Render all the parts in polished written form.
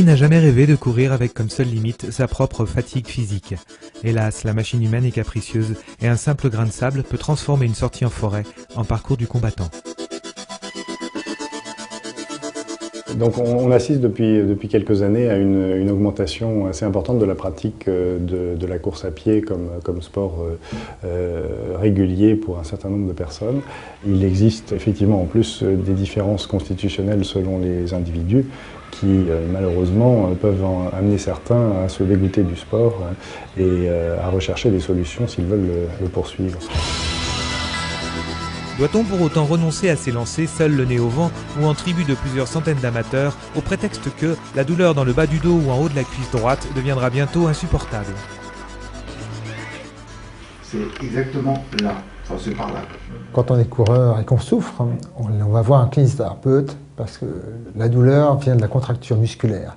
Qui n'a jamais rêvé de courir avec comme seule limite sa propre fatigue physique? Hélas, la machine humaine est capricieuse et un simple grain de sable peut transformer une sortie en forêt en parcours du combattant. Donc on assiste depuis quelques années à une augmentation assez importante de la pratique de la course à pied comme sport régulier pour un certain nombre de personnes. Il existe effectivement en plus des différences constitutionnelles selon les individus qui malheureusement peuvent amener certains à se dégoûter du sport et à rechercher des solutions s'ils veulent le poursuivre. Doit-on pour autant renoncer à s'élancer seul le nez au vent ou en tribu de plusieurs centaines d'amateurs au prétexte que la douleur dans le bas du dos ou en haut de la cuisse droite deviendra bientôt insupportable? C'est exactement là, enfin c'est par là. Quand on est coureur et qu'on souffre, on va voir un kinésithérapeute parce que la douleur vient de la contracture musculaire.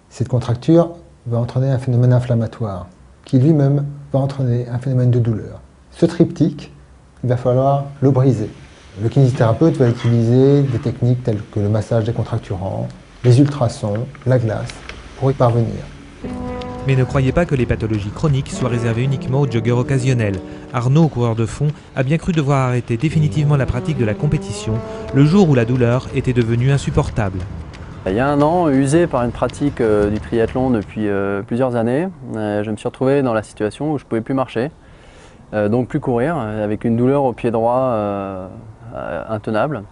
Cette contracture va entraîner un phénomène inflammatoire qui lui-même va entraîner un phénomène de douleur. Ce triptyque, il va falloir le briser. Le kinésithérapeute va utiliser des techniques telles que le massage décontracturant, les ultrasons, la glace, pour y parvenir. Mais ne croyez pas que les pathologies chroniques soient réservées uniquement aux joggeurs occasionnels. Arnaud, coureur de fond, a bien cru devoir arrêter définitivement la pratique de la compétition le jour où la douleur était devenue insupportable. Il y a un an, usé par une pratique du triathlon depuis plusieurs années, je me suis retrouvé dans la situation où je ne pouvais plus marcher. Donc plus courir, avec une douleur au pied droit intenable.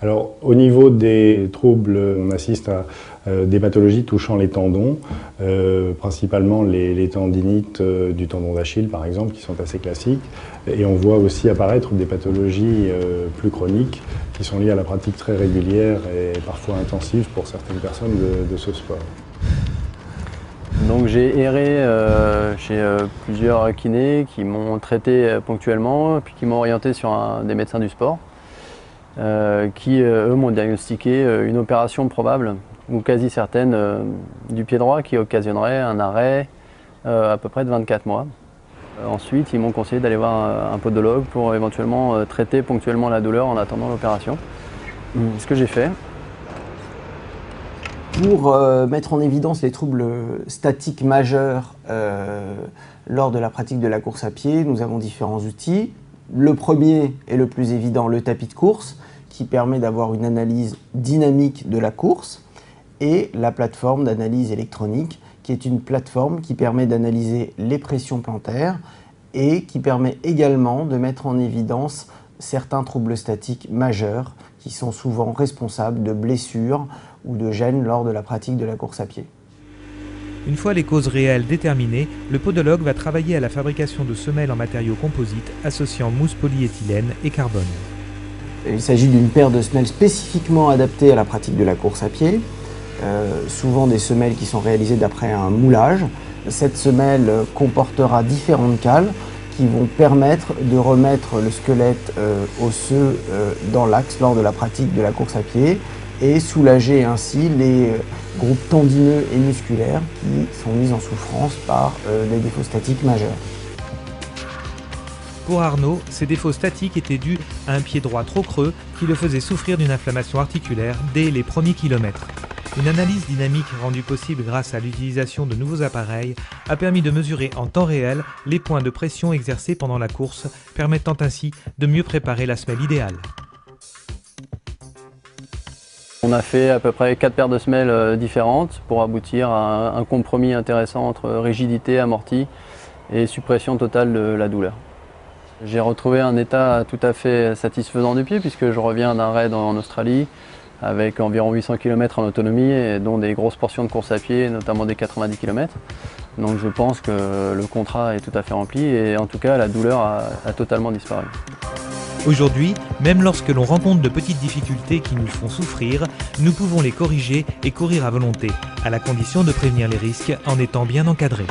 Alors au niveau des troubles, on assiste à des pathologies touchant les tendons, principalement les tendinites du tendon d'Achille par exemple, qui sont assez classiques. Et on voit aussi apparaître des pathologies plus chroniques qui sont liées à la pratique très régulière et parfois intensive pour certaines personnes de ce sport. Donc j'ai erré chez plusieurs kinés qui m'ont traité ponctuellement, puis qui m'ont orienté sur des médecins du sport, qui eux m'ont diagnostiqué une opération probable, ou quasi certaine, du pied droit qui occasionnerait un arrêt à peu près de 24 mois. Ensuite, ils m'ont conseillé d'aller voir un podologue pour éventuellement traiter ponctuellement la douleur en attendant l'opération. Ce que j'ai fait. Pour mettre en évidence les troubles statiques majeurs lors de la pratique de la course à pied, nous avons différents outils. Le premier et le plus évident, le tapis de course, qui permet d'avoir une analyse dynamique de la course, et la plateforme d'analyse électronique, qui est une plateforme qui permet d'analyser les pressions plantaires et qui permet également de mettre en évidence certains troubles statiques majeurs qui sont souvent responsables de blessures ou de gênes lors de la pratique de la course à pied. Une fois les causes réelles déterminées, le podologue va travailler à la fabrication de semelles en matériaux composites associant mousse polyéthylène et carbone. Il s'agit d'une paire de semelles spécifiquement adaptées à la pratique de la course à pied, souvent des semelles qui sont réalisées d'après un moulage. Cette semelle comportera différentes cales qui vont permettre de remettre le squelette osseux dans l'axe lors de la pratique de la course à pied et soulager ainsi les groupes tendineux et musculaires qui sont mis en souffrance par des défauts statiques majeurs. Pour Arnaud, ces défauts statiques étaient dus à un pied droit trop creux qui le faisait souffrir d'une inflammation articulaire dès les premiers kilomètres. Une analyse dynamique rendue possible grâce à l'utilisation de nouveaux appareils a permis de mesurer en temps réel les points de pression exercés pendant la course, permettant ainsi de mieux préparer la semelle idéale. On a fait à peu près 4 paires de semelles différentes pour aboutir à un compromis intéressant entre rigidité, amorti et suppression totale de la douleur. J'ai retrouvé un état tout à fait satisfaisant du pied puisque je reviens d'un raid en Australie avec environ 800 km en autonomie et dont des grosses portions de course à pied, notamment des 90 km. Donc je pense que le contrat est tout à fait rempli et en tout cas la douleur a totalement disparu. Aujourd'hui, même lorsque l'on rencontre de petites difficultés qui nous font souffrir, nous pouvons les corriger et courir à volonté, à la condition de prévenir les risques en étant bien encadrés.